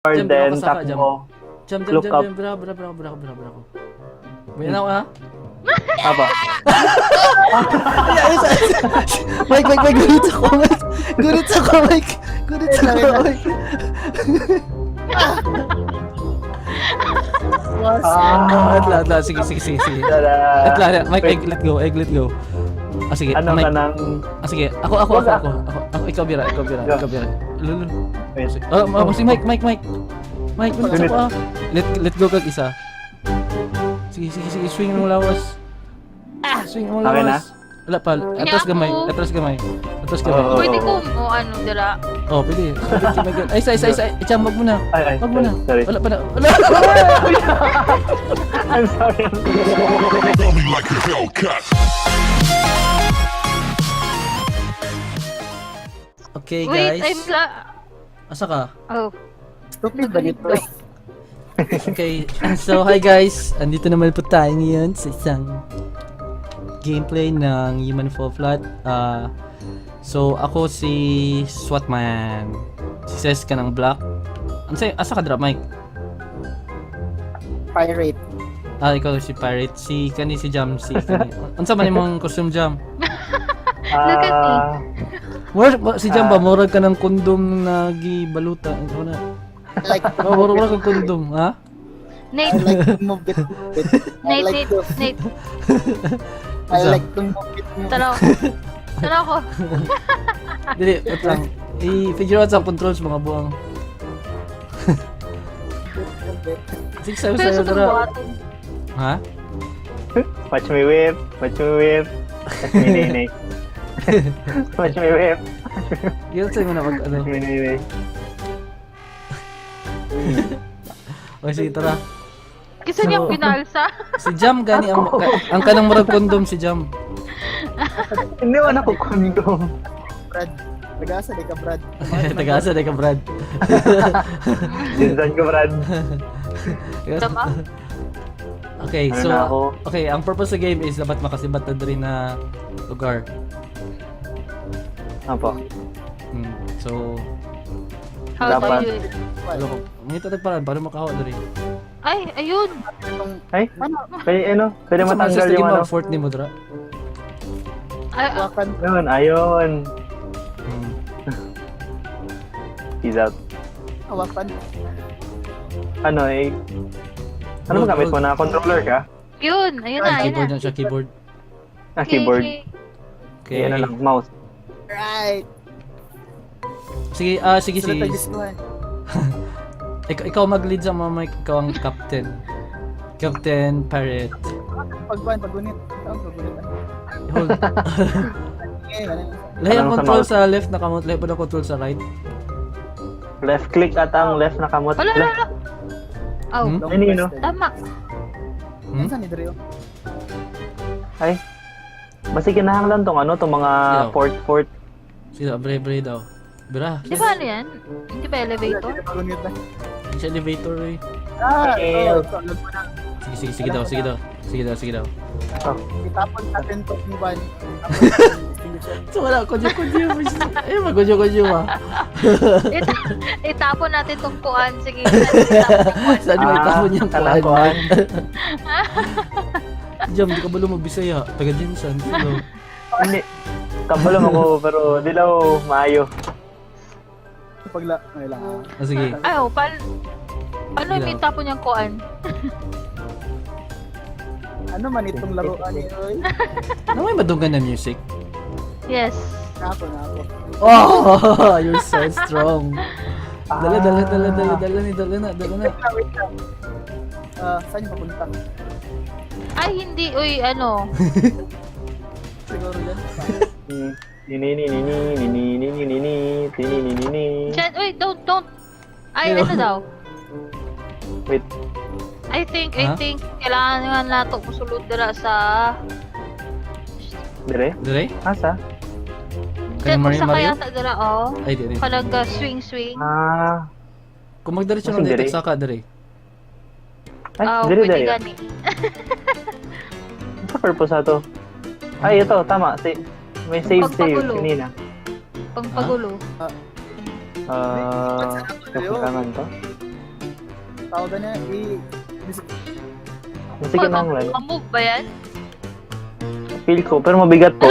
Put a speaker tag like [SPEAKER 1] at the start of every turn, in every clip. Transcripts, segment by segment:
[SPEAKER 1] Jam,
[SPEAKER 2] then
[SPEAKER 1] kasaka, jam.
[SPEAKER 2] takbo.
[SPEAKER 1] Jam,
[SPEAKER 2] Look up.
[SPEAKER 1] bravo. Bayan ako ha?
[SPEAKER 2] Apa?
[SPEAKER 3] Mike, gulit ako, Mike. Gulit ako, Mike.
[SPEAKER 1] Atla, sige.
[SPEAKER 2] Tada.
[SPEAKER 1] Atla, Mike, let go. Ah, sige,
[SPEAKER 2] Ano
[SPEAKER 1] Mike.
[SPEAKER 2] ka nang...
[SPEAKER 1] Sige, ako, ikaw bira. Lulul.
[SPEAKER 2] Wait.
[SPEAKER 1] Si Mike, bilis ako ah. Let go kag isa. Sige, swing mo lawas. Swing mo
[SPEAKER 2] Okay na?
[SPEAKER 1] lawas. Wala pa, atras gamay.
[SPEAKER 2] Oo.
[SPEAKER 4] Pwede ko mo ano dira.
[SPEAKER 1] Oh, pwede. Ay, isa. Icham, wag mo na.
[SPEAKER 2] Ay,
[SPEAKER 1] Wag mo na.
[SPEAKER 2] sorry.
[SPEAKER 1] Wala pa na.
[SPEAKER 2] I'm sorry.
[SPEAKER 5] Throw me like a Hellcat.
[SPEAKER 1] Okay,
[SPEAKER 4] Wait,
[SPEAKER 1] guys. Asa ka?
[SPEAKER 4] Oh.
[SPEAKER 3] Stupid ba dito?
[SPEAKER 1] Okay, so hi guys. Andito naman po tayo ngayon sa isang gameplay ng Human Fall Flat. So ako si Swatman. Si Ses ka ng Black. Asa ka drop, Mike?
[SPEAKER 3] Pirate.
[SPEAKER 1] Ikaw si Pirate. Si Jam. Unsa man imong costume, Jam?
[SPEAKER 4] Look at me.
[SPEAKER 1] Si Jam ba murag ka ng kondom na gibaluta? Ano na?
[SPEAKER 3] Like,
[SPEAKER 1] Murag kang kondom, ha?
[SPEAKER 3] I
[SPEAKER 4] Nate,
[SPEAKER 3] like to move it.
[SPEAKER 4] Nate.
[SPEAKER 3] I like to move it.
[SPEAKER 4] Tara ko.
[SPEAKER 1] Dili, wait lang. I-figure out sa controls mga buwang. Sige,
[SPEAKER 4] Pero
[SPEAKER 1] sayo
[SPEAKER 4] sa
[SPEAKER 1] dara.
[SPEAKER 4] buhaton.
[SPEAKER 1] Ha?
[SPEAKER 2] Watch me whip. Watch me nene. Watch me whip.
[SPEAKER 1] Yun sa'yo mo na mag ano.
[SPEAKER 2] Watch me nene.
[SPEAKER 1] O sige, tara.
[SPEAKER 4] Kasi niyang pinalsa.
[SPEAKER 1] Si Jam gani ang kanang murag kondom si Jam.
[SPEAKER 2] Hindi man ako kondom.
[SPEAKER 3] Brad. Tagasa di ka, Brad.
[SPEAKER 1] Tagaasa ka, Brad.
[SPEAKER 2] Sinsan ko, Brad.
[SPEAKER 4] Tama?
[SPEAKER 1] Okay,
[SPEAKER 2] Ano
[SPEAKER 1] so
[SPEAKER 2] na ako?
[SPEAKER 1] okay, ang purpose sa game is dapat makasibat na rin na lugar.
[SPEAKER 2] Apa?
[SPEAKER 1] So,
[SPEAKER 4] How do
[SPEAKER 2] Dapat.
[SPEAKER 4] you do it?
[SPEAKER 1] ano ko, may tatagparan para makahawa na rin.
[SPEAKER 4] Ay, ayun.
[SPEAKER 2] Ay, pwede matanggal yung ano.
[SPEAKER 1] Fort ni Mudra.
[SPEAKER 4] Ay,
[SPEAKER 3] Wakan.
[SPEAKER 2] Ayun. Peace out.
[SPEAKER 3] Wakan.
[SPEAKER 2] Ano mo gamit mo na? Controller ka?
[SPEAKER 4] yun. Ayun na.
[SPEAKER 1] Keyboard na siya, keyboard.
[SPEAKER 2] Keyboard.
[SPEAKER 1] Okay.
[SPEAKER 2] Ano lang, mouse.
[SPEAKER 3] Right.
[SPEAKER 1] Sige, sige.
[SPEAKER 3] Sunod tayo diskuhan.
[SPEAKER 1] Ikaw mag-lead sa mga mic, ikaw ang captain. Captain Pirate.
[SPEAKER 3] Paggunit.
[SPEAKER 1] Hold.
[SPEAKER 3] Okay, ano?
[SPEAKER 1] Lahi ang
[SPEAKER 2] Anong sa
[SPEAKER 1] control
[SPEAKER 2] mouse?
[SPEAKER 1] sa left na kamot, lahi pa na control sa right.
[SPEAKER 2] Left click at ang left na kamot.
[SPEAKER 4] Wala. Oh,
[SPEAKER 1] Hmm?
[SPEAKER 3] Long
[SPEAKER 2] Ano yun, no?
[SPEAKER 3] press din.
[SPEAKER 4] tama.
[SPEAKER 3] Saan ni Drio?
[SPEAKER 2] Ay. Basta kinahanglan tong mga
[SPEAKER 1] Yeah.
[SPEAKER 2] fort.
[SPEAKER 1] Sige, bre daw. Bra,
[SPEAKER 4] Di ba ano yan? Hindi ba elevator?
[SPEAKER 3] Paggunit na.
[SPEAKER 1] hindi siya elevator eh.
[SPEAKER 2] Okay.
[SPEAKER 3] Ito, alam mo na.
[SPEAKER 1] Sige daw.
[SPEAKER 3] Itapon natin to ni Van.
[SPEAKER 1] So wala, kodyo. Magkodyo ah.
[SPEAKER 4] Itapon natin tong kuan. Sige.
[SPEAKER 1] Saan mo itapon yung
[SPEAKER 2] talakuan.
[SPEAKER 1] Jam, di ka ba lumabisaya? Taga Jinsan. Hello.
[SPEAKER 2] Hindi. Kabalam ako pero di lang maayo.
[SPEAKER 3] Ay lang.
[SPEAKER 1] Sige.
[SPEAKER 4] Ay, oh, paano yung itapon yung kuan?
[SPEAKER 3] Ano man itong laruan ni Roy?
[SPEAKER 1] Ano may madunggan na music?
[SPEAKER 4] Yes.
[SPEAKER 3] Nako.
[SPEAKER 1] Oh, you're so strong. Dala na.
[SPEAKER 3] Wait lang. Saan yung papunta?
[SPEAKER 4] Ay, hindi. Uy, ano.
[SPEAKER 3] Siguro yan.
[SPEAKER 4] Chan, uy, don't. Ay, ano daw?
[SPEAKER 2] Wait.
[SPEAKER 4] I think,
[SPEAKER 1] Ha?
[SPEAKER 4] kailangan nga nato musulod dira sa...
[SPEAKER 2] Dire?
[SPEAKER 1] Dire?
[SPEAKER 2] Asa?
[SPEAKER 1] Kay
[SPEAKER 4] Chan,
[SPEAKER 1] Mario
[SPEAKER 4] sa
[SPEAKER 1] Mario?
[SPEAKER 4] kaya ta dira, oh.
[SPEAKER 1] Ay, dire.
[SPEAKER 4] Palaga, swing.
[SPEAKER 1] Kung magdiretso
[SPEAKER 2] Kasi
[SPEAKER 1] ng
[SPEAKER 2] dire.
[SPEAKER 1] detect saka dire.
[SPEAKER 2] Ay,
[SPEAKER 4] Pwede
[SPEAKER 2] dire.
[SPEAKER 4] gani.
[SPEAKER 2] Sa purpose na to. Ay, ito, tama. May save
[SPEAKER 4] Pagpagulo.
[SPEAKER 2] kanina.
[SPEAKER 4] Pangpagulo.
[SPEAKER 2] Kailangan to.
[SPEAKER 3] tawag na,
[SPEAKER 2] Sige na lang.
[SPEAKER 4] Move ba yan?
[SPEAKER 2] Feel ko, pero mabigat po.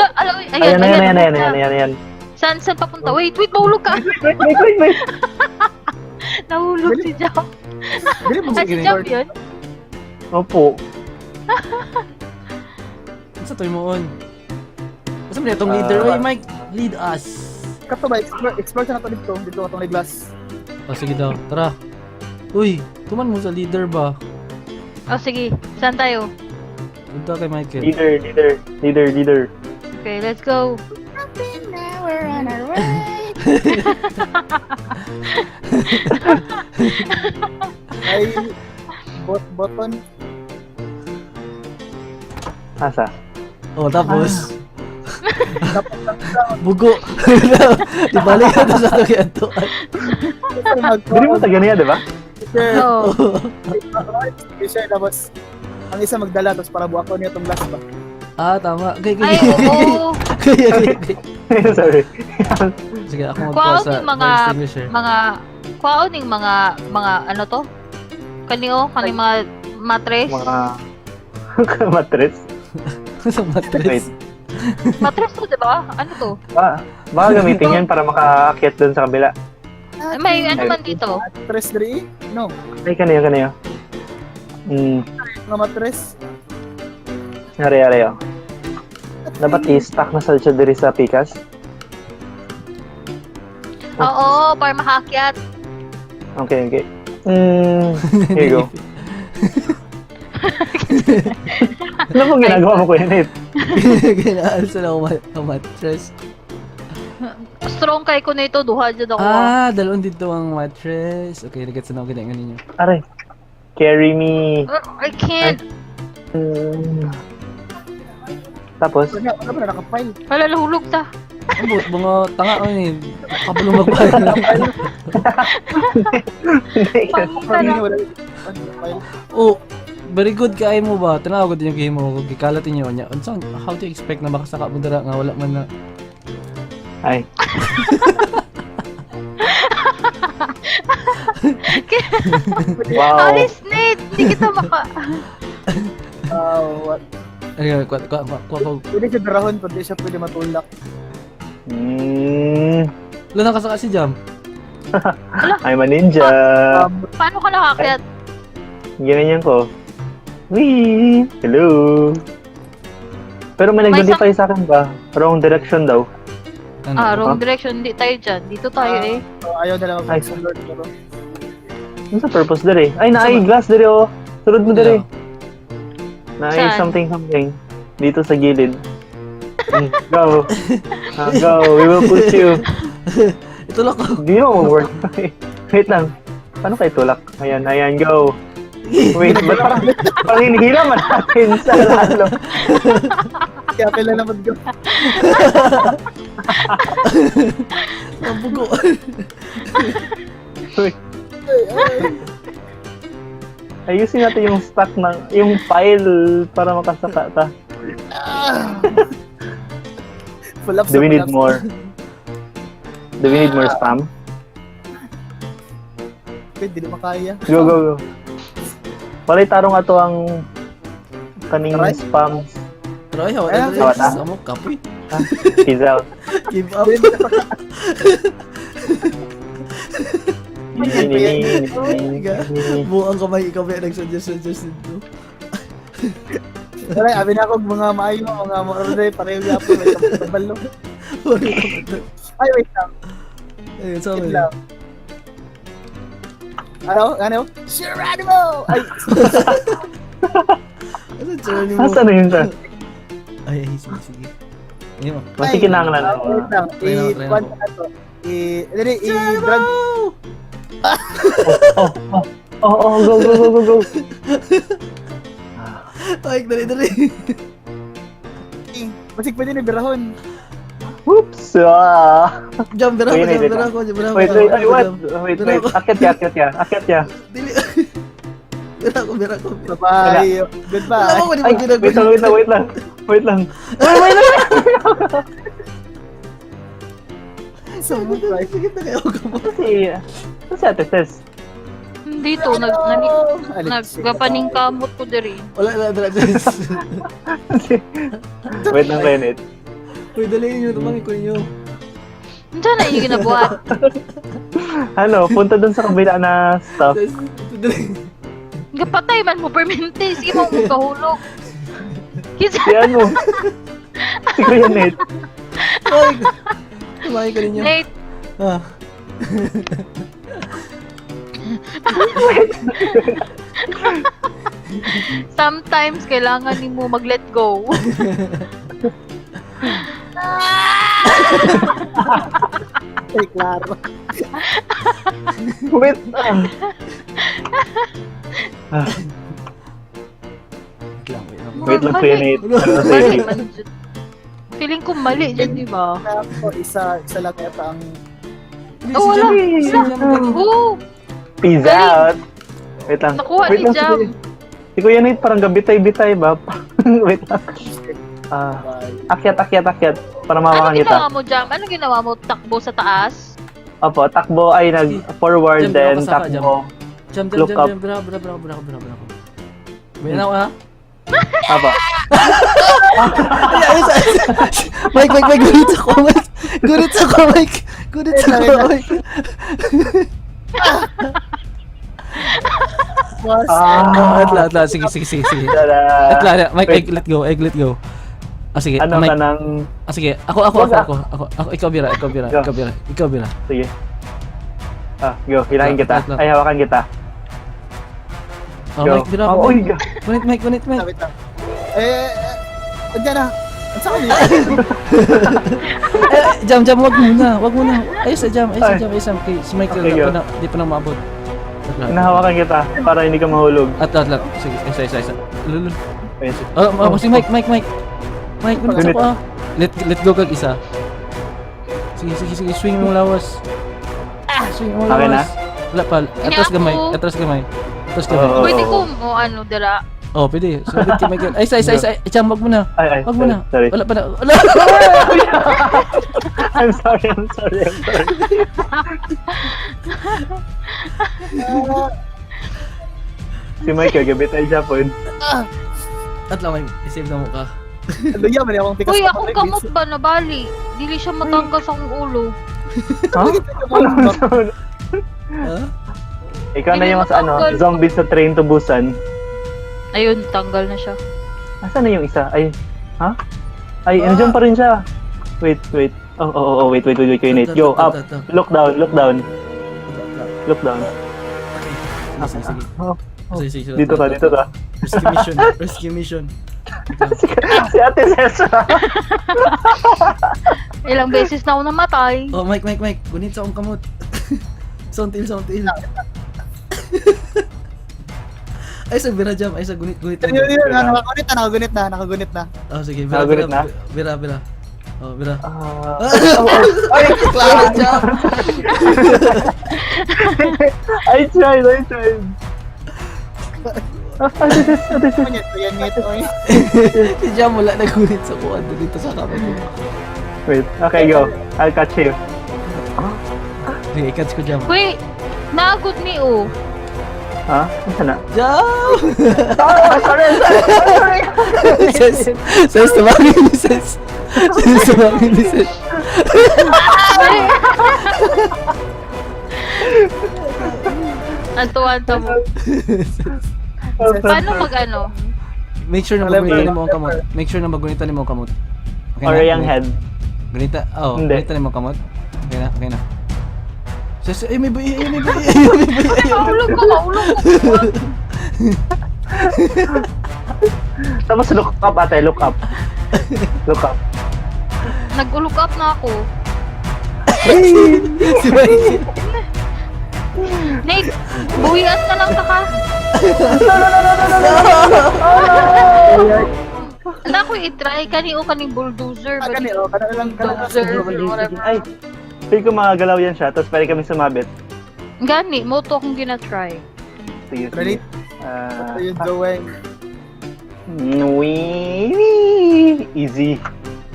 [SPEAKER 4] Ayan,
[SPEAKER 2] Ayan.
[SPEAKER 4] Saan papunta? Wait, mahulog ka.
[SPEAKER 2] Wait.
[SPEAKER 4] Nahulog si Jam.
[SPEAKER 3] Dili mo
[SPEAKER 4] Ay, si Jam yun?
[SPEAKER 2] Opo.
[SPEAKER 1] Sa toy mo on. Basta mo itong leader. Oy, Mike, lead us.
[SPEAKER 3] Kato ba, explore sa nato dito katong may glass.
[SPEAKER 1] Oh, sige daw. Tara. Uy, tuman mo sa leader ba?
[SPEAKER 4] Oh, sige. Saan tayo?
[SPEAKER 1] Punta kay Michael.
[SPEAKER 2] Leader.
[SPEAKER 4] Okay, let's go.
[SPEAKER 3] Ay, button.
[SPEAKER 2] Asa?
[SPEAKER 1] Oh, tapos.
[SPEAKER 3] Dapat
[SPEAKER 1] Bugo. Di balik ka sa ito kaya ito.
[SPEAKER 2] Dili mo taga niya, di ba?
[SPEAKER 4] Oh.
[SPEAKER 3] Sure, tapos ang isa magdala tapos para buwak ko niya itong glass ba?
[SPEAKER 1] Ah, tama. Okay.
[SPEAKER 4] Ay, oo.
[SPEAKER 2] Sorry.
[SPEAKER 1] Sige, ako
[SPEAKER 4] Kuwaon
[SPEAKER 1] magkuha sa
[SPEAKER 4] yung mga,
[SPEAKER 1] fire extinguisher.
[SPEAKER 4] kuwaon yung mga, ano to? Kani mga matres?
[SPEAKER 2] Mga matres.
[SPEAKER 1] Sa
[SPEAKER 2] Wait.
[SPEAKER 1] mattress.
[SPEAKER 4] Matres to, diba? Ano to?
[SPEAKER 2] Baka gamitin yan para makaakyat dun sa kabila.
[SPEAKER 4] May ano man dito?
[SPEAKER 3] Mattress diri? No,
[SPEAKER 2] Ay, kanayo.
[SPEAKER 3] mga mattress.
[SPEAKER 2] Ari. Dapat i-stack na sa siya diri sa pikas.
[SPEAKER 4] Oo, para makakyat.
[SPEAKER 2] Okay. Here you go. Ano pong ginagawa mo, Kuya Nate?
[SPEAKER 1] Ginaalsa na ako mattress.
[SPEAKER 4] Strong kay ko nito, duha dyan ako.
[SPEAKER 1] Ah, dalawang dito ang mattress. Okay, nagets na ako ginagawa ninyo.
[SPEAKER 2] Aray. Carry me.
[SPEAKER 4] I can't.
[SPEAKER 2] Tapos,
[SPEAKER 3] Wala ba na nakapile?
[SPEAKER 4] Wala, nahulog ta.
[SPEAKER 1] Ang buot, mga tanga ko eh. Kabulong magpahal.
[SPEAKER 4] Pangita na.
[SPEAKER 3] Wala nakapile.
[SPEAKER 1] Oh, very good kay mo ba? Tanaw ko din yung game mo. Gikalatin niyo niya. Unsang how to expect na makasaka mo dira nga wala man na.
[SPEAKER 2] ay. Wow.
[SPEAKER 4] Alis, Nate! Hindi kita maka...
[SPEAKER 3] What?
[SPEAKER 1] Ayun, kwa.
[SPEAKER 3] Pwede siya darahon, pwede siya pwede matulak.
[SPEAKER 1] Wala nakasaka si Jam.
[SPEAKER 2] I'm a ninja.
[SPEAKER 4] Paano ka nakakyat?
[SPEAKER 2] Ganyan ko. Wee! Hello! Pero may nag-notify sa akin ba? Wrong direction daw.
[SPEAKER 1] Ano?
[SPEAKER 4] Wrong direction. Hindi tayo dyan. Dito tayo eh.
[SPEAKER 3] So, ayaw na lang
[SPEAKER 2] Ay.
[SPEAKER 3] mag-explore dito.
[SPEAKER 2] Ano sa purpose dere? Ay, naay glass dere oh. Sunod mo dere. Naay
[SPEAKER 4] Saan?
[SPEAKER 2] something. Dito sa gilid. Go. Go. We will push you.
[SPEAKER 1] Itulak ko.
[SPEAKER 2] Di mo mag-work. Wait lang. Paano kayo tulak? Ayan, go. Wait, ba't parang hinihila man natin sa lalo?
[SPEAKER 3] Kaya kailan naman go.
[SPEAKER 1] Ang bugo.
[SPEAKER 2] Wait, ayusin natin yung stack ng, yung file para makasaka ta.
[SPEAKER 3] Collapse
[SPEAKER 2] Do we
[SPEAKER 3] na
[SPEAKER 2] need
[SPEAKER 3] collapse.
[SPEAKER 2] more? Do we need more spam?
[SPEAKER 3] Wait, di na makaya.
[SPEAKER 2] Go. Walay tarong ato ang kaning
[SPEAKER 3] Aray.
[SPEAKER 2] spam.
[SPEAKER 1] Pero ayaw,
[SPEAKER 3] Ayan,
[SPEAKER 2] wala.
[SPEAKER 1] Amo kapoy.
[SPEAKER 2] Peace out.
[SPEAKER 1] Give up. Buang kamay ikaw ba nagsuggest dito.
[SPEAKER 3] Wala, abi na ako mga maayo, mga maroon pareho yapo, may kabalo. Ay, wait lang.
[SPEAKER 1] Ayun, so
[SPEAKER 3] Wait lang. Ano? Geronimo! Ay,
[SPEAKER 1] Ano journey mo?
[SPEAKER 2] Asa na yun sa?
[SPEAKER 1] Ay, sige. Ayun mo.
[SPEAKER 2] Mas kinanglan
[SPEAKER 3] wait
[SPEAKER 2] ako.
[SPEAKER 3] lang.
[SPEAKER 1] Try na, try na.
[SPEAKER 3] I-kwan na to. I-drag.
[SPEAKER 2] Oh, go.
[SPEAKER 1] Ay, dali.
[SPEAKER 3] Masig pwede na birahon.
[SPEAKER 2] Whoops!
[SPEAKER 1] Jam, bira
[SPEAKER 2] Wait,
[SPEAKER 1] ko.
[SPEAKER 2] Wait, ay, what? Wait. Akyat ya.
[SPEAKER 1] Dili. Bira ko.
[SPEAKER 3] Bye-bye. Goodbye.
[SPEAKER 1] Alam mo,
[SPEAKER 2] Ay,
[SPEAKER 1] ginagawa.
[SPEAKER 2] wait lang.
[SPEAKER 1] Sige na kayo ka mo.
[SPEAKER 2] Kasi Ate Tess.
[SPEAKER 4] nagpaning dito, nagpaning kamot ko diri.
[SPEAKER 1] Wala.
[SPEAKER 2] Wait lang, Renit.
[SPEAKER 1] Uy, dali nyo. Tumangin ko nyo.
[SPEAKER 4] Diyan na yung ginabuhat.
[SPEAKER 2] Ano, punta dun sa kabila na stuff.
[SPEAKER 1] Dali.
[SPEAKER 4] Gapatay man mo permente. Sige mo mong kahulog. Kisa,
[SPEAKER 2] Si ano? Si Kuya Nate.
[SPEAKER 1] Tumangin ko ninyo.
[SPEAKER 4] Nate,
[SPEAKER 1] Ah.
[SPEAKER 4] sometimes kailangan ni mo mag-let go.
[SPEAKER 3] Ay, klaro.
[SPEAKER 2] Wait lang. Wait lang, Kuya Nate. Ano
[SPEAKER 4] Mali
[SPEAKER 2] sa'yo?
[SPEAKER 4] man dyan. Feeling ko mali dyan, di ba?
[SPEAKER 3] Ako, isa lang yata ang...
[SPEAKER 4] Oh, wala. Oo,
[SPEAKER 2] Peace
[SPEAKER 4] Galing.
[SPEAKER 2] out. Wait lang.
[SPEAKER 4] nakuha
[SPEAKER 2] Wait
[SPEAKER 4] ni
[SPEAKER 2] lang,
[SPEAKER 4] Jam.
[SPEAKER 2] si Kuya Nate parang gabitay-bitay ba? Wait lang. Akyat. Para
[SPEAKER 4] Ano
[SPEAKER 2] mawakan kita.
[SPEAKER 4] ginawa mo, Jam? Ano ginawa mo? Takbo sa taas?
[SPEAKER 2] Opo, takbo ay nag-forward,
[SPEAKER 1] Jam,
[SPEAKER 2] then
[SPEAKER 1] baka saka,
[SPEAKER 2] takbo.
[SPEAKER 1] Jam.
[SPEAKER 2] Look up.
[SPEAKER 1] Bra. Wait na ako, ha?
[SPEAKER 2] Opo.
[SPEAKER 1] Mike, gulit ako, Mike. Gulit ako, Mike.
[SPEAKER 3] Boss,
[SPEAKER 1] Atla. Sige.
[SPEAKER 2] Tada.
[SPEAKER 1] Atla, Mike, egg, let go. Ah, sige.
[SPEAKER 2] Ano
[SPEAKER 1] Mike.
[SPEAKER 2] ka ng...
[SPEAKER 1] Ah, sige. Ako. Ikaw bira.
[SPEAKER 2] Sige. Go. Hilahin kita.
[SPEAKER 1] Atla.
[SPEAKER 2] Ay, hawakan kita.
[SPEAKER 1] Oh,
[SPEAKER 2] Go.
[SPEAKER 1] Mike, bira.
[SPEAKER 2] Uy, go.
[SPEAKER 1] Gunit, Mike.
[SPEAKER 3] wait lang. Andyan na. Ang saan niya?
[SPEAKER 1] Jam, wag muna. Ayos, Jam. Okay, si Mike,
[SPEAKER 2] Okay, go.
[SPEAKER 1] di pa na maabot. Atla.
[SPEAKER 2] Hinahawakan kita para hindi ka mahulog.
[SPEAKER 1] Atla. Sige, isa. Lulul.
[SPEAKER 2] Ayun.
[SPEAKER 1] Si Mike. Mike, gunit
[SPEAKER 2] Gunit.
[SPEAKER 1] ako, ah. Let go kag isa. Sige, swing mo lawas. Swing mo
[SPEAKER 2] Okay na?
[SPEAKER 1] lawas. Wala pa. Atras gamay.
[SPEAKER 2] Oo.
[SPEAKER 4] Pwede ko mo ano, dira.
[SPEAKER 1] Oh, pwede. Sunod kay Michael. Ay, isa. Jam, wag mo na.
[SPEAKER 2] Ay,
[SPEAKER 1] Wag mo na.
[SPEAKER 2] sorry.
[SPEAKER 1] Wala pa na. Wala.
[SPEAKER 2] I'm sorry. Si Michael, gabi tayo Japon.
[SPEAKER 1] At lang, i-save na mo ka.
[SPEAKER 3] Ano yan? Mali akong tikas.
[SPEAKER 4] Uy, akong kamot ba nabali? Dili siya matanggal sa akong ulo.
[SPEAKER 2] Ha?
[SPEAKER 1] Ha?
[SPEAKER 2] Ikaw na yung zombie sa Train to Busan.
[SPEAKER 4] Ayun, tanggal na siya.
[SPEAKER 2] Asan na yung isa? Ay, ha? Ay, nandiyan pa rin siya. Wait. Oh, wait, Kuya Nate. Go, up. Look down.
[SPEAKER 1] Sige.
[SPEAKER 2] Oh,
[SPEAKER 1] Sige.
[SPEAKER 2] dito ka.
[SPEAKER 1] Rescue mission.
[SPEAKER 2] Si Ate Cesar.
[SPEAKER 4] Ilang beses na ako namatay.
[SPEAKER 1] Oh, Mike. Gunit sa akong kamot. Soundtail. Ay, sa bira, Jam. Ay, sa gunit.
[SPEAKER 3] Yun, nakagunit na.
[SPEAKER 1] Oh, sige.
[SPEAKER 2] Nakagunit na?
[SPEAKER 1] Bira. Oh, bira.
[SPEAKER 2] Ay,
[SPEAKER 1] Klaro, Jam.
[SPEAKER 2] I tried.
[SPEAKER 3] Yan nito.
[SPEAKER 1] Si Jam, wala na gunit sa kuwan dito sa kamay ko.
[SPEAKER 2] Wait, okay, go. I'll catch you.
[SPEAKER 1] Sige, catch ko, Jam.
[SPEAKER 4] Uy, naagod ni O.
[SPEAKER 2] Ha? Saan na?
[SPEAKER 1] Jam!
[SPEAKER 2] Sorry.
[SPEAKER 1] Ses, tumangin ni Ses.
[SPEAKER 4] Antuan mo. Paano mag-ano?
[SPEAKER 1] Make sure na magunitan mo ang kamot. Okay
[SPEAKER 2] Or
[SPEAKER 1] na?
[SPEAKER 2] yung head.
[SPEAKER 1] Gunita,
[SPEAKER 2] Hindi.
[SPEAKER 1] gunitan mo ang kamot. Okay na. Ses, ay may buhay.
[SPEAKER 4] Maulog ko.
[SPEAKER 2] Tapos look up, ate. Look up.
[SPEAKER 4] Nag-ulog up na ako.
[SPEAKER 1] Si Mike.
[SPEAKER 4] Nate, buhias na lang ka. Ala ko i-try kaning bulldozer. Bulldozer. Whatever.
[SPEAKER 2] Ay, feel ko magagalaw yan siya, tapos pwede kami sumabit.
[SPEAKER 4] Gani, mo to akong gina-try.
[SPEAKER 2] Sige.
[SPEAKER 3] Ready? What are you doing?
[SPEAKER 2] Easy.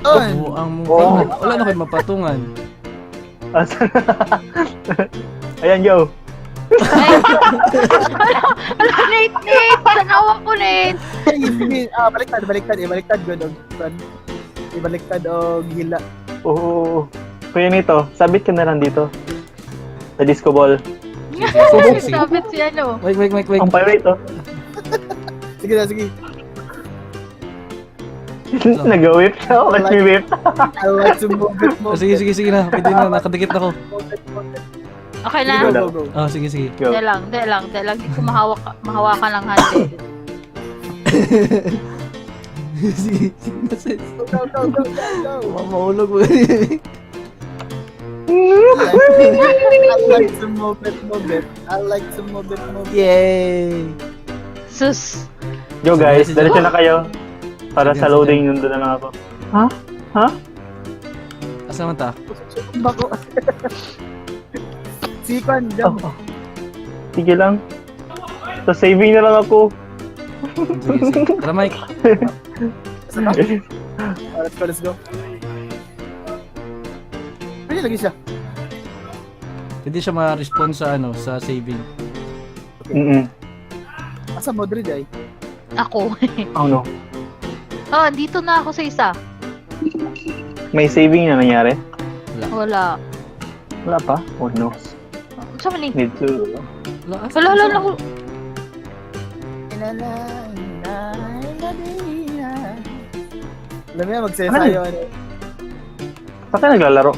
[SPEAKER 1] Ang
[SPEAKER 2] Oh.
[SPEAKER 1] wala na kayo mapatungan.
[SPEAKER 2] Ayan, go.
[SPEAKER 4] Ay! Nate! Tanawa ko, Nate!
[SPEAKER 3] Sige, baliktad, good, ibaliktad o gila.
[SPEAKER 2] Oo. Kuya nito, sabit ka na lang dito. Sa disco ball.
[SPEAKER 1] Sige.
[SPEAKER 4] Sabit si ano.
[SPEAKER 1] Wait.
[SPEAKER 2] Ang pirate, oh.
[SPEAKER 3] Sige.
[SPEAKER 2] Nag-whip siya. Watch me whip.
[SPEAKER 3] I like to move it,
[SPEAKER 1] Oh, sige na. Pwede na, nakadikit ako.
[SPEAKER 4] Okay
[SPEAKER 3] Sige,
[SPEAKER 4] na?
[SPEAKER 3] go.
[SPEAKER 1] Oh, sige.
[SPEAKER 2] Go.
[SPEAKER 4] Hindi lang. Di ko mahawakan ng handle.
[SPEAKER 1] sige na, sis.
[SPEAKER 3] Go.
[SPEAKER 1] Mahulog mo.
[SPEAKER 3] I like to move it. I like to move it.
[SPEAKER 1] Yay!
[SPEAKER 4] Sus.
[SPEAKER 2] Yo guys,
[SPEAKER 1] Sige.
[SPEAKER 2] diretso na kayo. Para
[SPEAKER 1] Sige,
[SPEAKER 2] sa loading, nandun na lang ako. Ha?
[SPEAKER 1] Asa man ta?
[SPEAKER 3] Bako. Sikon, jump.
[SPEAKER 2] Oh. Sige lang. So saving na lang ako.
[SPEAKER 1] Sige. Tara, Mike.
[SPEAKER 3] Let's go. Pwede lagi siya.
[SPEAKER 1] Hindi siya ma-respond sa sa saving.
[SPEAKER 3] Asa Madrid ay?
[SPEAKER 4] Ako.
[SPEAKER 2] Oh no.
[SPEAKER 4] Oh, dito na ako sa isa.
[SPEAKER 2] May saving na nangyari?
[SPEAKER 4] Wala.
[SPEAKER 2] Wala pa? Oh no.
[SPEAKER 4] Saan man eh?
[SPEAKER 2] Need to...
[SPEAKER 4] Wala.
[SPEAKER 3] Alam mo yan, magsasayo.
[SPEAKER 2] Saan ka naglalaro?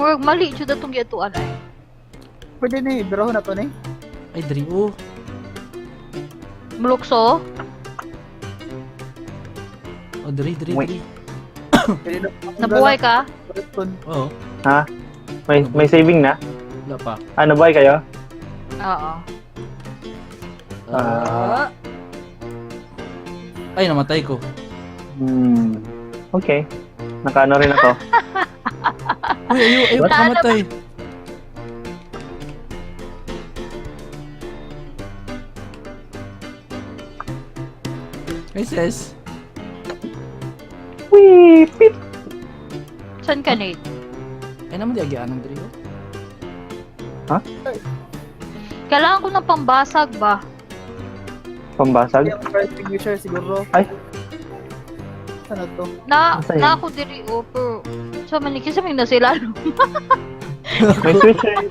[SPEAKER 4] Murag mali, siya datong gituan ay.
[SPEAKER 3] Pwede na eh, biro na to na eh.
[SPEAKER 1] Ay, Dri. Oh.
[SPEAKER 4] Mulukso?
[SPEAKER 1] Oh, Dri.
[SPEAKER 2] Wait.
[SPEAKER 3] Pwede na.
[SPEAKER 4] Nabuhay ka?
[SPEAKER 1] Oo.
[SPEAKER 2] Ha? May saving na?
[SPEAKER 1] Wala pa.
[SPEAKER 2] Ano ba kayo?
[SPEAKER 4] Oo.
[SPEAKER 1] Ay, namatay ko.
[SPEAKER 2] Okay. Nakaano rin ako.
[SPEAKER 1] Uy, ayaw
[SPEAKER 2] What?
[SPEAKER 1] namatay. Hey, sis.
[SPEAKER 2] Wee! Pip!
[SPEAKER 4] Saan ka, Nate?
[SPEAKER 1] Ay, naman di agian ng Dri. Oh.
[SPEAKER 4] Kailangan ko ng pambasag ba?
[SPEAKER 2] Pambasag?
[SPEAKER 3] Yung first signature siguro.
[SPEAKER 2] Ay.
[SPEAKER 3] Sana to?
[SPEAKER 2] Asa yun?
[SPEAKER 4] Na ako diri pero sa maniki sa na sila.
[SPEAKER 2] May switch eh.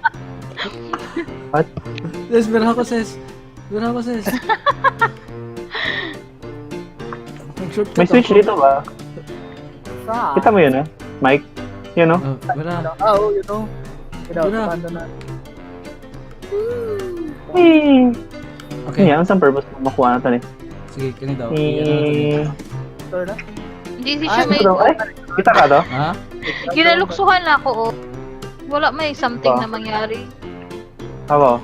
[SPEAKER 1] Sis, meron ako, sis. Mag-shortcut
[SPEAKER 2] May switch
[SPEAKER 1] ako.
[SPEAKER 2] dito ba?
[SPEAKER 3] Sa?
[SPEAKER 2] Kita mo yun, Mike? Yun, no?
[SPEAKER 1] Oh, meron.
[SPEAKER 3] Oh, you know.
[SPEAKER 1] Wala.
[SPEAKER 3] Pando na.
[SPEAKER 2] Wee!
[SPEAKER 1] Okay.
[SPEAKER 2] Yan, saan purpose mo makuha na ito eh?
[SPEAKER 1] Sige, ganito.
[SPEAKER 3] Store na?
[SPEAKER 4] Hindi si
[SPEAKER 3] Ay,
[SPEAKER 4] siya may
[SPEAKER 2] Ito, ay! Kita ka to?
[SPEAKER 1] Ha?
[SPEAKER 4] ginaluksuhan na ako. Oh. Wala may something
[SPEAKER 2] Ba?
[SPEAKER 4] na mangyari.
[SPEAKER 2] Ako.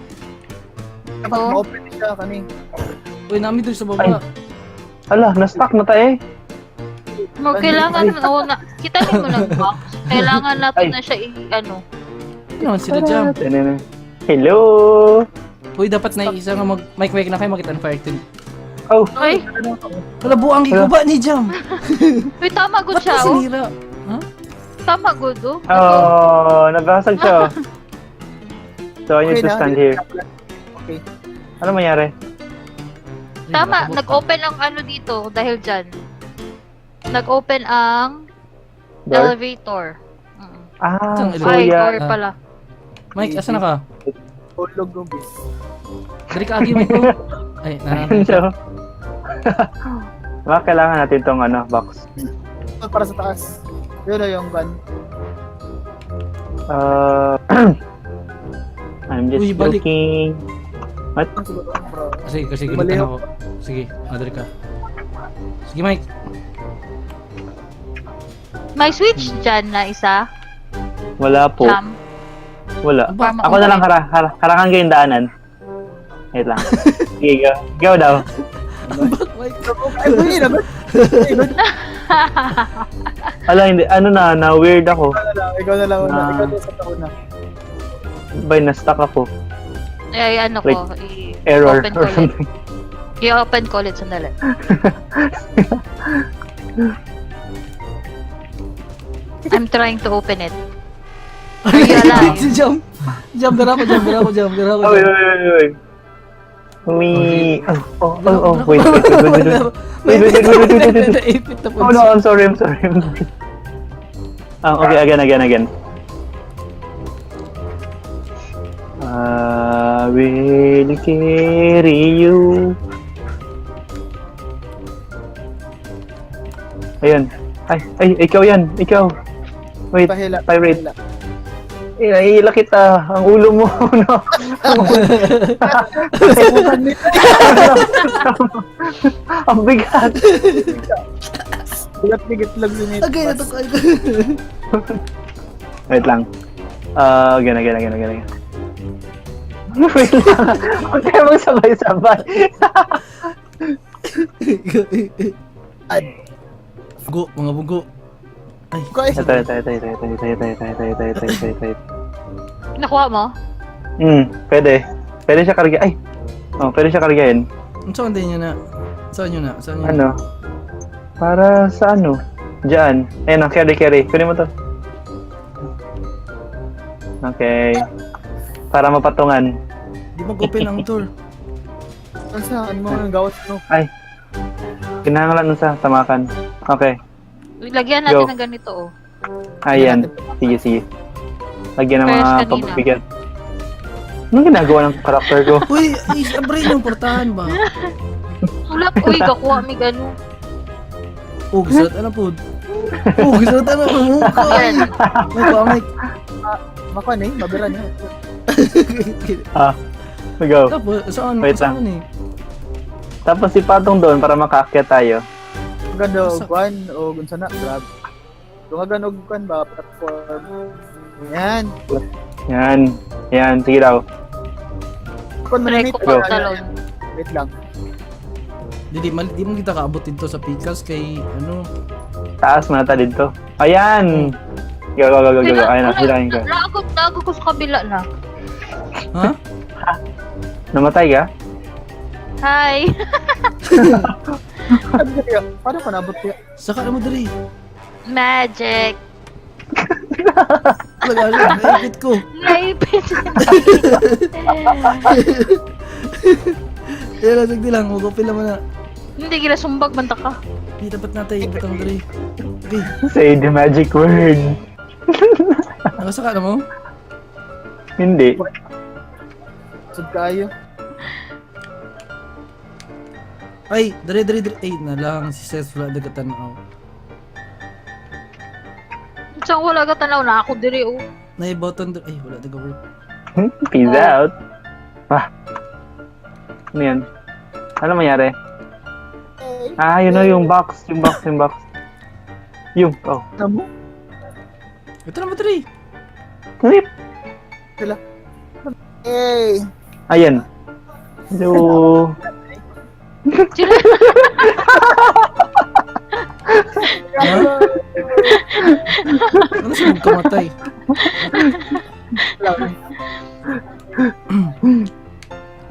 [SPEAKER 3] Kapag
[SPEAKER 4] Oh.
[SPEAKER 3] ma-open siya kani.
[SPEAKER 1] Uy, namin doon sa baba.
[SPEAKER 2] Ala, na-stuck na tayo eh.
[SPEAKER 4] Mo kailangan na kita mo lang box. Kailangan natin
[SPEAKER 2] Ay.
[SPEAKER 4] na siya ano.
[SPEAKER 1] Ano naman sila dyan?
[SPEAKER 2] Hello!
[SPEAKER 1] Uy, dapat na isa nga Mike na kayo makita ng fire team.
[SPEAKER 2] Oh!
[SPEAKER 4] Ay,
[SPEAKER 1] Wala, buang giguba ni Jam.
[SPEAKER 4] uy, tama good
[SPEAKER 1] Ba't
[SPEAKER 4] siya,
[SPEAKER 1] na
[SPEAKER 4] oh.
[SPEAKER 1] sinira?
[SPEAKER 4] Tama good, oh.
[SPEAKER 2] Oh, nabasag siya. So, I need to
[SPEAKER 3] na,
[SPEAKER 2] stand here.
[SPEAKER 3] Okay.
[SPEAKER 2] Ano mangyari?
[SPEAKER 4] Tama, nag-open ang ano dito dahil dyan. Nag-open ang
[SPEAKER 2] Door?
[SPEAKER 4] elevator.
[SPEAKER 2] Ah,
[SPEAKER 1] Isang
[SPEAKER 2] so
[SPEAKER 4] Ay,
[SPEAKER 2] yeah.
[SPEAKER 4] door pala.
[SPEAKER 1] Mike, asa na ka?
[SPEAKER 3] Hulog ng bis.
[SPEAKER 1] Dari ka agi, Mike ko. Ay,
[SPEAKER 2] Ayun siya. Baka kailangan natin tong box.
[SPEAKER 3] Para sa taas. Yun na yung gun.
[SPEAKER 2] I'm just
[SPEAKER 1] Uy, balik.
[SPEAKER 2] looking.
[SPEAKER 3] Siguro, bro.
[SPEAKER 1] Sige, kasi
[SPEAKER 3] Mali
[SPEAKER 1] galitan ako. Sige, dari ka. Sige, Mike.
[SPEAKER 4] May switch dyan na isa.
[SPEAKER 2] Wala po.
[SPEAKER 4] Jam.
[SPEAKER 2] Wala.
[SPEAKER 1] Aba,
[SPEAKER 2] Ako na lang harangan ko yung daanan. Wait lang. Sige, go. Go daw.
[SPEAKER 1] Mike.
[SPEAKER 3] Ay, buhay na ba?
[SPEAKER 2] Ala, hindi. Ano na weird ako.
[SPEAKER 3] Ikaw na lang una.
[SPEAKER 2] Ah.
[SPEAKER 3] Ikaw na sa tauna.
[SPEAKER 2] Bay, na-stuck ako.
[SPEAKER 4] Ay, ano ko.
[SPEAKER 2] Error
[SPEAKER 4] I-open ko
[SPEAKER 2] or
[SPEAKER 4] ulit.
[SPEAKER 2] something.
[SPEAKER 4] I-open ko ulit sandali. I'm trying to open it. Ay, wala.
[SPEAKER 1] Si Jump. Jump, gara ko.
[SPEAKER 2] Oy. Wait. Wait.
[SPEAKER 1] Naipit na po.
[SPEAKER 2] Oh no, I'm sorry. Okay, again. I will carry you. Ayun. Ay, ikaw yan. Ikaw. Wait,
[SPEAKER 3] Pahila.
[SPEAKER 2] pirate. Nahihila kita. Ang ulo mo, no? Ang bigat.
[SPEAKER 3] Bigat lang si Nate.
[SPEAKER 1] Okay, natukay ko.
[SPEAKER 2] Wait lang. Again. Wait lang. Huwag kayo magsabay-sabay.
[SPEAKER 1] Bugo, mga bugo. Ay,
[SPEAKER 3] Guys,
[SPEAKER 2] Ito.
[SPEAKER 4] Nakuha mo?
[SPEAKER 2] Pwede. Pwede siya karga. Ay! Pwede siya kargahin.
[SPEAKER 1] saan din niya na? Saan yun na?
[SPEAKER 2] Ano? Para sa ano? Diyan. Ayun, carry. Kunin mo to. Okay. Para mapatungan.
[SPEAKER 1] Di mag-open ang tour.
[SPEAKER 3] saan mo ang gawas mo?
[SPEAKER 2] Ay. Kinahanglan nun sa tamakan. Okay.
[SPEAKER 4] Lagyan natin
[SPEAKER 2] Go.
[SPEAKER 4] ng ganito, oh.
[SPEAKER 2] Ayan. Sige. Lagyan ng
[SPEAKER 4] Press
[SPEAKER 2] mga
[SPEAKER 4] kanina.
[SPEAKER 2] pagbibigat. Anong ginagawa ng karakter ko?
[SPEAKER 1] Uy, brain yung portahan ba?
[SPEAKER 4] Sulap, uy, gakuha mi gano.
[SPEAKER 1] Oh, gisat ano po? Gisat ano po?
[SPEAKER 4] Yan.
[SPEAKER 1] Mike.
[SPEAKER 3] Makuha na mabira niya.
[SPEAKER 2] Go.
[SPEAKER 1] Tapos, saan?
[SPEAKER 2] Wait
[SPEAKER 1] Saan
[SPEAKER 2] lang.
[SPEAKER 1] eh?
[SPEAKER 2] Tapos ipatong doon para makaakyat tayo.
[SPEAKER 3] Ganda
[SPEAKER 1] Sa-
[SPEAKER 3] og kwan o gunsa na grab. Dungagan og kwan ba platform. Yan.
[SPEAKER 2] Yan. Sige daw.
[SPEAKER 3] Kwan man
[SPEAKER 4] Try
[SPEAKER 3] Nate.
[SPEAKER 4] ko pantalon.
[SPEAKER 3] Wait lang.
[SPEAKER 1] Di mo kita kaabot dito sa Pickles kay ano.
[SPEAKER 2] Taas mata dito. Ayan! Go. Ayan na, hilahin ko.
[SPEAKER 4] Lago ko sa kabila na.
[SPEAKER 1] Ha?
[SPEAKER 2] Namatay ka?
[SPEAKER 4] Hi!
[SPEAKER 3] Paano ka nabot kaya?
[SPEAKER 1] Saka mo diri.
[SPEAKER 4] Magic!
[SPEAKER 1] Talaga, naipit ko.
[SPEAKER 4] Naipit!
[SPEAKER 1] Yan, sagdi lang. Mag-open naman na.
[SPEAKER 4] Hindi gila sumbag banta ka.
[SPEAKER 1] Di dapat natin ibutang diri. Okay.
[SPEAKER 2] Say the magic word.
[SPEAKER 1] Nakasaka na mo?
[SPEAKER 2] Hindi.
[SPEAKER 3] Sud kayo.
[SPEAKER 1] Ay, dali. Ay, na lang. Si Seth wala dagatanaw.
[SPEAKER 4] Saan wala ka tanaw na ako diri, oh.
[SPEAKER 1] Nai-button diri. Ay, wala daga-work.
[SPEAKER 2] Peace out. Ano yan? Ano mangyari? Yun na yung box. Yung.
[SPEAKER 3] Namo?
[SPEAKER 1] Ito na mo diri.
[SPEAKER 2] Clip.
[SPEAKER 3] Hey.
[SPEAKER 2] Ayan. So,
[SPEAKER 1] Ano siya magkamatay?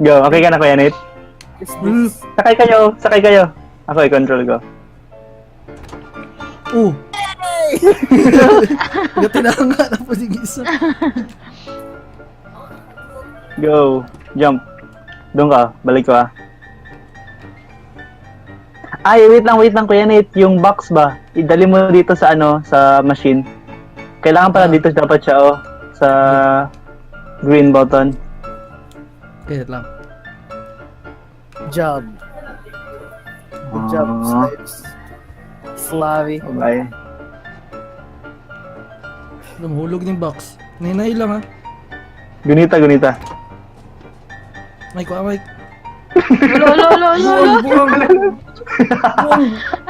[SPEAKER 2] go. Okay ka na, Kuya Nate?
[SPEAKER 3] Is this?
[SPEAKER 2] Sakay kayo. Ako, i-control ko.
[SPEAKER 1] Oh! Gatinanga na po si Gisa.
[SPEAKER 2] Go. Jump. Doon ka. Balik ko Ay, wait lang, Kuya Nate. Yung box ba? Idali mo dito sa sa machine. Kailangan pala dito dapat siya, sa green button.
[SPEAKER 1] Okay, wait lang.
[SPEAKER 3] Job. Good job, Snipes. Slavi.
[SPEAKER 2] Bye.
[SPEAKER 1] Lumahulog ng box. Ninay lang ha.
[SPEAKER 2] Gunita.
[SPEAKER 1] Mike, Mike.
[SPEAKER 4] Lo.
[SPEAKER 1] Buwang.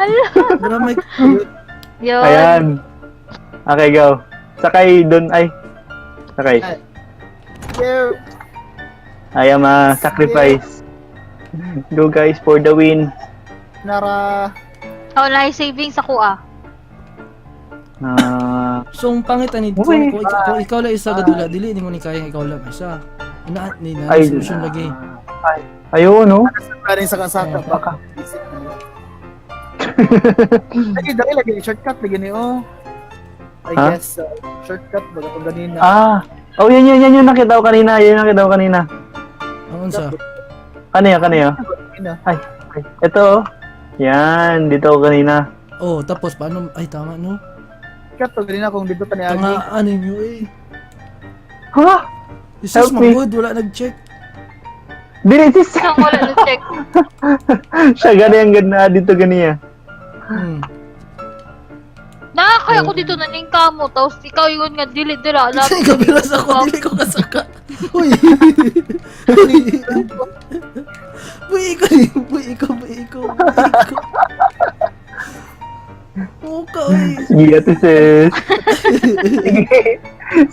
[SPEAKER 4] Ala.
[SPEAKER 1] Dara, Mike.
[SPEAKER 4] Yun.
[SPEAKER 2] Ayan. Okay, go. Sakay doon. Ay. Sakay.
[SPEAKER 3] There.
[SPEAKER 2] I am a sacrifice. Go guys for the win.
[SPEAKER 3] Nara.
[SPEAKER 4] Oh, life savings ako, ah.
[SPEAKER 1] So, ang pangit ani dito,
[SPEAKER 2] Uy.
[SPEAKER 1] kung ikaw lang isa gadula, dili ni mo ni kaya ikaw lang isa. Ni na
[SPEAKER 2] Ay.
[SPEAKER 1] solution lagi.
[SPEAKER 2] Ayun, no?
[SPEAKER 3] Karing sa kasaka. Baka. Lagi, dali lagi. Shortcut lagi ni, oh. I
[SPEAKER 2] Ha?
[SPEAKER 3] guess, shortcut ba ito ganina?
[SPEAKER 2] Ah. Oh, yan yung nakita ko kanina. Yan yung nakita ko kanina.
[SPEAKER 1] Ang unsa?
[SPEAKER 2] Kanina.
[SPEAKER 3] Ganina.
[SPEAKER 2] Ay. Ito. Yan, dito ako kanina.
[SPEAKER 1] Oh, tapos paano? Ay, tama no?
[SPEAKER 3] Shortcut to ganina kung dito pa ni Agi.
[SPEAKER 1] Tangaan ninyo eh.
[SPEAKER 2] Ha?
[SPEAKER 1] Jesus,
[SPEAKER 2] Help me.
[SPEAKER 1] magod, wala nag-check.
[SPEAKER 2] Dili, sis.
[SPEAKER 4] Isang wala na check.
[SPEAKER 2] Siya gani ang ganda dito ganiya.
[SPEAKER 4] Nakakaya ko dito na ning kamo. Tapos ikaw yun nga, dili-dila.
[SPEAKER 1] Sa kabilas ako, dili ko kasaka. Uy! Buhi ko. Muka, uy.
[SPEAKER 2] Sige, ate sis.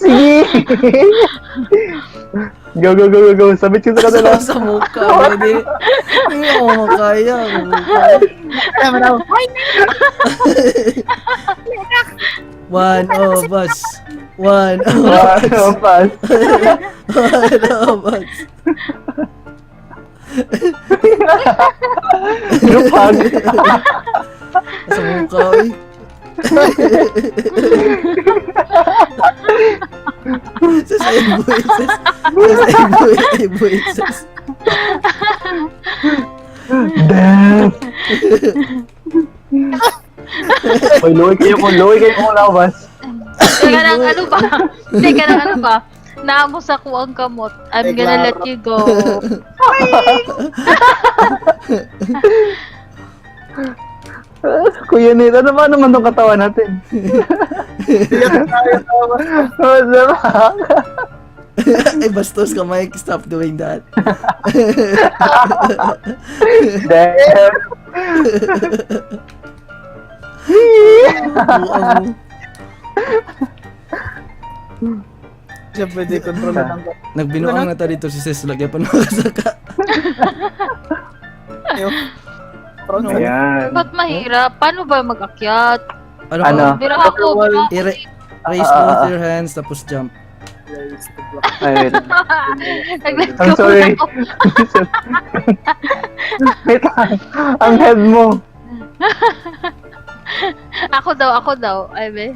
[SPEAKER 2] Sige. Go. Sabit ko sa kanila.
[SPEAKER 1] Sa muka, hindi. Hindi ako makaya.
[SPEAKER 3] Kaya man ako.
[SPEAKER 1] One of us.
[SPEAKER 2] Pass. Group hug.
[SPEAKER 1] Sa muka, uy. Sa same voices.
[SPEAKER 2] Damn. Oy, luwi kayo mo labas.
[SPEAKER 4] Teka lang, ano ba? Naamo sa ko ang kamot. I'm gonna let you go.
[SPEAKER 2] Kuya Nate, ano ba naman tong katawan natin? Oh, diba?
[SPEAKER 1] Ay, bastos ka, Mike. Stop doing that.
[SPEAKER 2] Damn.
[SPEAKER 1] Buang mo.
[SPEAKER 3] Siya pwede control ng
[SPEAKER 1] Nagbinuang na tayo dito si Ses. Lagyan pa ng kasaka.
[SPEAKER 3] front side.
[SPEAKER 2] Ayan.
[SPEAKER 4] Ba't mahirap? Paano ba mag-akyat?
[SPEAKER 2] Ano?
[SPEAKER 4] Bira ako.
[SPEAKER 1] Raise both your hands, tapos jump.
[SPEAKER 2] Ay, wait.
[SPEAKER 4] Nag-let
[SPEAKER 2] I'm
[SPEAKER 4] go
[SPEAKER 2] sorry.
[SPEAKER 4] ako.
[SPEAKER 2] Wait lang. Ang head mo.
[SPEAKER 4] Ako daw. Ay, be.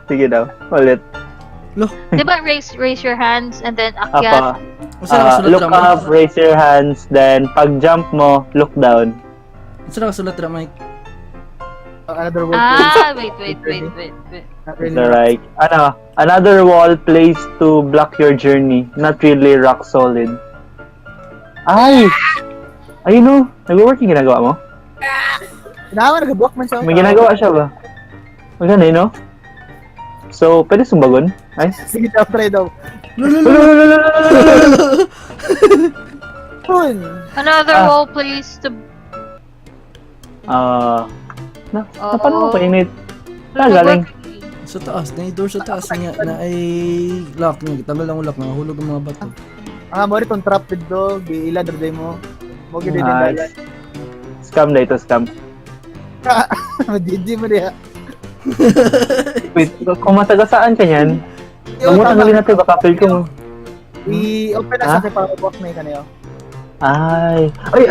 [SPEAKER 2] Sige daw. Ulit.
[SPEAKER 4] Di ba raise your hands and then akyat?
[SPEAKER 2] Apa.
[SPEAKER 1] Saan nakasulat
[SPEAKER 2] Look
[SPEAKER 1] ra,
[SPEAKER 2] up, raise your hands, then pag jump mo, look down.
[SPEAKER 1] Mike? Saan nakasulat ra, Mike?
[SPEAKER 3] Another word.
[SPEAKER 4] Wait.
[SPEAKER 2] Is that right? Another wall placed to block your journey. Not really rock solid. Ay! Ayun o. Nag-work yung ginagawa mo?
[SPEAKER 3] Inawa, nag-block man siya.
[SPEAKER 2] May ginagawa siya ba? Maganda no? So, pwede sumbagon? Ay?
[SPEAKER 3] Sige daw, try daw. Yun.
[SPEAKER 4] Another wall please to...
[SPEAKER 2] Paano mo painit? Galing.
[SPEAKER 1] Sa taas, na door sa taas niya na ay lock niya. Tanggal lang ang lock, nahulog ang mga bato.
[SPEAKER 3] Mo rin itong trap dito. Giila, darday mo. Huwag yun din dalan.
[SPEAKER 2] Nice. Scam na ito, scam.
[SPEAKER 3] Madidi mo niya.
[SPEAKER 2] Wait, kung masagasaan ka niyan, huwag mo tanggalin natin, baka feel ko mo.
[SPEAKER 3] I-open na sa akin para walk na yun kanayo.
[SPEAKER 2] Ay, wait.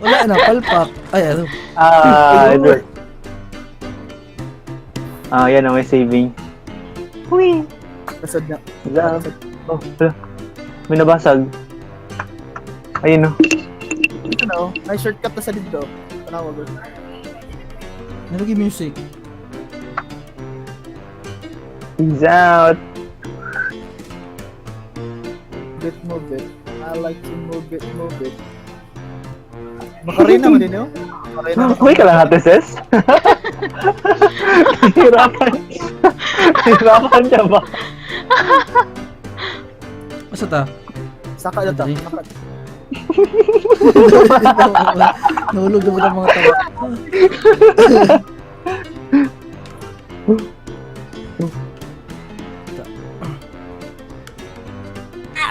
[SPEAKER 1] Wala na, palpak. Ay, ano?
[SPEAKER 2] Ito. Yan may saving. Uy!
[SPEAKER 3] Kasod na.
[SPEAKER 2] Oh, wala. May nabasag. Ayun o.
[SPEAKER 3] Ito na, may shortcut na sa dito. Panawag.
[SPEAKER 1] Nalagay music.
[SPEAKER 2] Peace out.
[SPEAKER 3] Move it. I like to move it. Makarina mo din yun?
[SPEAKER 2] Uy ka lang ate, sis. Hirapan siya ba?
[SPEAKER 1] Asa ta?
[SPEAKER 3] Saka na ta.
[SPEAKER 1] Madali. Nahulog na ba ang mga tawa?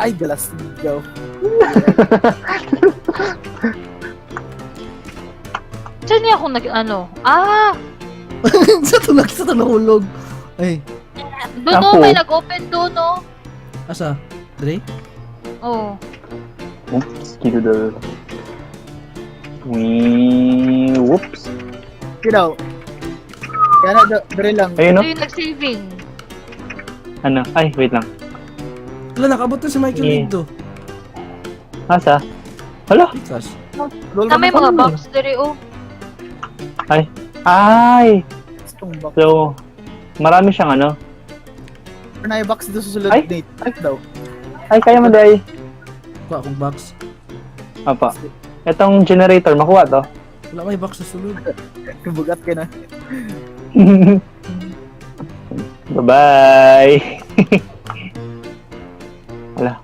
[SPEAKER 3] Ay, galas. Go.
[SPEAKER 4] Saan niya ako
[SPEAKER 1] Sa to nahulog. Ay,
[SPEAKER 4] Doon
[SPEAKER 2] Ako.
[SPEAKER 4] may nag-open doon, no?
[SPEAKER 1] asa? Dre?
[SPEAKER 4] Oh.
[SPEAKER 2] Oops, kilo daw. Whoops.
[SPEAKER 3] Get out. Kaya na, dali lang.
[SPEAKER 2] Ayun, no?
[SPEAKER 4] Ito yung nag-saving.
[SPEAKER 2] Ano? Ay, wait lang.
[SPEAKER 1] Wala, nakabot na si Michael
[SPEAKER 2] Yeah.
[SPEAKER 1] dito.
[SPEAKER 2] Asa? Hala?
[SPEAKER 1] Pikas.
[SPEAKER 3] Roll
[SPEAKER 4] Na may
[SPEAKER 3] ka
[SPEAKER 4] mga
[SPEAKER 3] na.
[SPEAKER 4] box dere oh.
[SPEAKER 2] Ay!
[SPEAKER 3] Itong box.
[SPEAKER 2] So, marami siyang ano.
[SPEAKER 3] Na yung box doon sa susunod
[SPEAKER 2] Ay.
[SPEAKER 3] date. Ay, daw.
[SPEAKER 2] Ay, kaya mo, Day.
[SPEAKER 1] Kuha akong box.
[SPEAKER 2] Apa. Itong generator, makuha to.
[SPEAKER 1] Wala may box sa sulod.
[SPEAKER 3] Bugat ka na.
[SPEAKER 2] Bye-bye. Wala.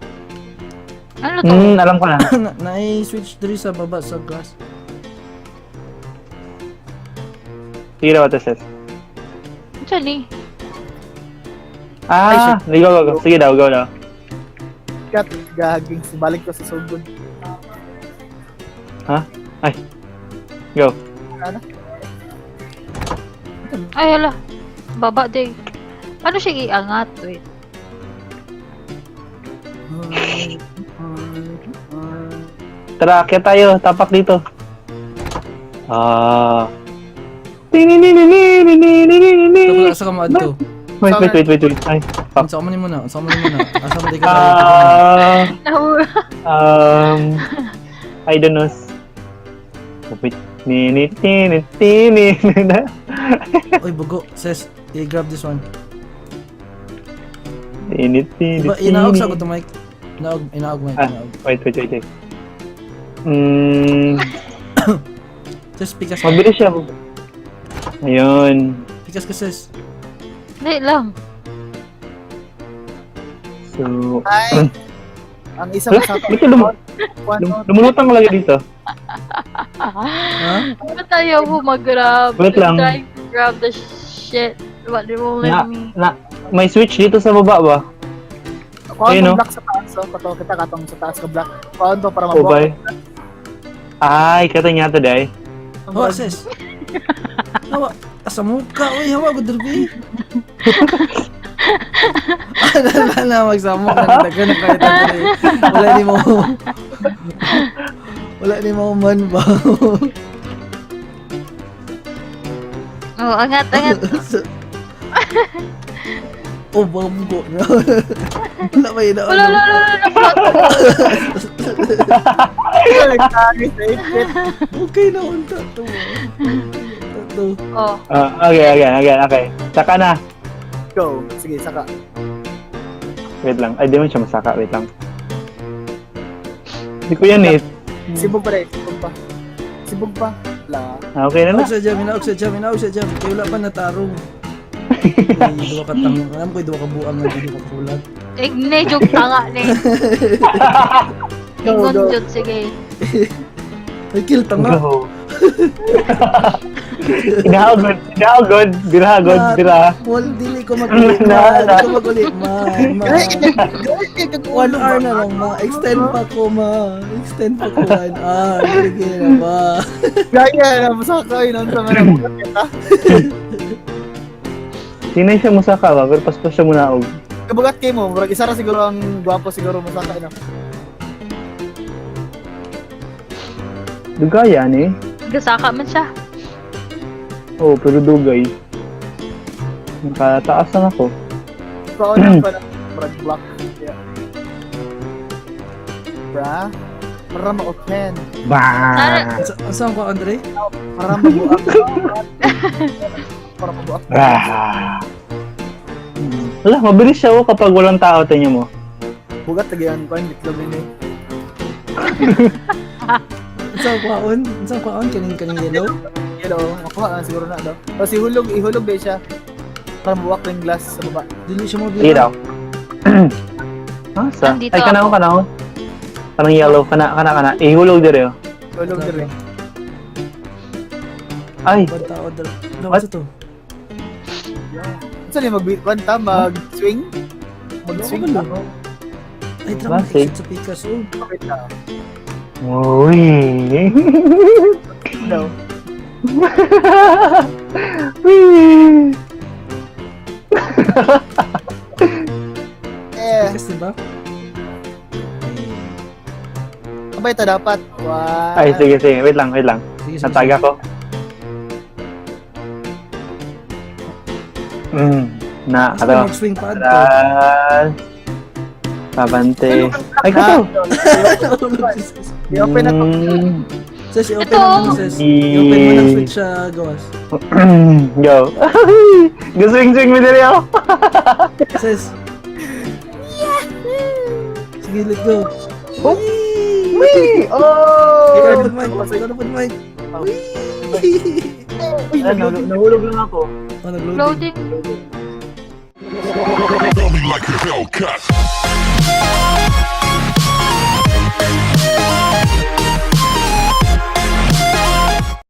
[SPEAKER 4] Ano to?
[SPEAKER 2] Alam ko na.
[SPEAKER 1] Na-switch diri sa baba sa glass.
[SPEAKER 2] Sige daw, what is this?
[SPEAKER 4] Actually,
[SPEAKER 2] Ah, go. Sige daw, go daw.
[SPEAKER 3] Kat, gaging. Balik ko sa sugod.
[SPEAKER 2] Go.
[SPEAKER 4] ay hala. Baba day. Paano siya iangat? Wait.
[SPEAKER 2] Tara, kaya tayo. Tapak dito. Ah.
[SPEAKER 1] Ito wala sa kamaad to.
[SPEAKER 2] Wait. Ay, fuck.
[SPEAKER 1] Unsa man mo na? Asa man di ka
[SPEAKER 2] Ah,
[SPEAKER 4] Nahura.
[SPEAKER 2] I don't know. Wait. Ninit.
[SPEAKER 1] Oy, bugo. Says, i-grab this one.
[SPEAKER 2] Ninit.
[SPEAKER 1] Diba, inaog sa ko to, Mike. Inaog, Mike.
[SPEAKER 2] Ah.
[SPEAKER 1] Inaog.
[SPEAKER 2] Wait.
[SPEAKER 1] Says, pikas ka.
[SPEAKER 2] Mabilis siya. Ayun.
[SPEAKER 1] Pikas ka, sis.
[SPEAKER 4] Hindi lang.
[SPEAKER 2] So,
[SPEAKER 3] Ay! Ang isang
[SPEAKER 2] Hala,
[SPEAKER 3] sa
[SPEAKER 2] dito lumulutang ko lagi dito.
[SPEAKER 1] Ha?
[SPEAKER 4] Ba't ayaw mo mag-grab?
[SPEAKER 2] Wait lang.
[SPEAKER 4] Try to grab the shit. What they won't let me.
[SPEAKER 2] May switch dito sa baba ba?
[SPEAKER 3] Kuha
[SPEAKER 2] Ayun,
[SPEAKER 3] mo
[SPEAKER 2] no?
[SPEAKER 3] block sa taas. So, kita katong sa taas ka block. Kuha to para
[SPEAKER 2] O
[SPEAKER 3] mabuha.
[SPEAKER 2] ba? Ay, kata niya to, day.
[SPEAKER 1] Hawa, sis. Hawa. Asa mukha. Uy, hawa, gudurbi. Na, magsamok na nagdagan na kahit ako eh. Wala ni mo man ba?
[SPEAKER 4] Oh, angat.
[SPEAKER 1] Oh, bambo na. Wala ba yun na
[SPEAKER 4] Wala.
[SPEAKER 3] Nagtagis sa ipit.
[SPEAKER 1] Okay na unta to. Tato.
[SPEAKER 4] Oh.
[SPEAKER 2] Okay. Saka na.
[SPEAKER 3] Go. Sige, saka.
[SPEAKER 2] Wait lang. Ay, di mo siya masaka. Wait lang. Hindi ko yan eh.
[SPEAKER 3] Sibog pa rin. Sibog pa. La.
[SPEAKER 2] Okay na na.
[SPEAKER 1] Inaog sa jam. Kaya wala pa natarong. Ay, duwa ka tang. Alam ko, duwa ka buang na dito ka kulat.
[SPEAKER 4] Igne, joke tanga ni. Ingon jud, sige.
[SPEAKER 1] Ay, kill tanga.
[SPEAKER 2] Go. Inahagod. Bira.
[SPEAKER 1] Wal, dili ko magulit ma. Dili ko magulit ma. 1 hour na lang ma. Extend pa ko 1 hour. Sige na ba.
[SPEAKER 3] Gaya na, masakay nun sa mga bugat kita.
[SPEAKER 2] Sinay siya musaka ba? Pero paspas siya muna og.
[SPEAKER 3] Kabugat kayo mo, murag isa ra siguro ang gwapo siguro masakay na.
[SPEAKER 2] Dugaya ni.
[SPEAKER 4] Gasaka man siya.
[SPEAKER 2] Oh, pero dugay. Nakataas na ako.
[SPEAKER 3] Kaon pa na, murag block. Yeah. Bra, para ma-open.
[SPEAKER 2] Bah!
[SPEAKER 1] Saan ko, Andre?
[SPEAKER 3] Para mabuak. Para mabuak.
[SPEAKER 2] Ah. Wala, mabilis siya oh kapag walang tao, tingnan mo.
[SPEAKER 3] Bugat tagayan pa, bitlog ini.
[SPEAKER 1] Saan ko, kaning yellow?
[SPEAKER 3] Hello, makuha na siguro na daw. O si ihulog din siya. Para mabuak yung glass sa baba.
[SPEAKER 1] Dili siya mo
[SPEAKER 2] Sige daw. Asa?
[SPEAKER 4] Nandito
[SPEAKER 2] Ay, kanao. Kanang yellow, kana. Ihulog dire oh.
[SPEAKER 3] Ihulog din rin.
[SPEAKER 2] Ay,
[SPEAKER 1] Bad tao, daw
[SPEAKER 2] What?
[SPEAKER 1] sa to.
[SPEAKER 3] Saan yung mag-banta, mag-swing? Mag-swing
[SPEAKER 1] Wala.
[SPEAKER 3] ako.
[SPEAKER 1] Ay, drama
[SPEAKER 2] Basig.
[SPEAKER 1] exit sa pikas, oh.
[SPEAKER 3] Wait na.
[SPEAKER 2] uy.
[SPEAKER 3] No.
[SPEAKER 2] Uy.
[SPEAKER 1] Pikas, diba?
[SPEAKER 3] Abay ito dapat. Wow.
[SPEAKER 2] Ay, sige. Wait lang.
[SPEAKER 1] Sige,
[SPEAKER 2] Nataga ko. Na,
[SPEAKER 1] Basta
[SPEAKER 2] ano?
[SPEAKER 1] mag-swing pad ko.
[SPEAKER 2] Atras. Pabante. Ay, ito.
[SPEAKER 3] I-open na to.
[SPEAKER 1] Sis, i-open
[SPEAKER 4] Ito.
[SPEAKER 1] mo na, sis. I-open mo ng switch sa gawas.
[SPEAKER 2] Go. Swing mo dali ako.
[SPEAKER 1] Sis. Sige, let's go.
[SPEAKER 2] Wee! Oh!
[SPEAKER 1] Ikaw na mic. Ikaw na mic.
[SPEAKER 2] Nahulog lang ako.
[SPEAKER 1] Oh, nag-loading.
[SPEAKER 4] Loading.
[SPEAKER 5] Tell me like a Hellcat.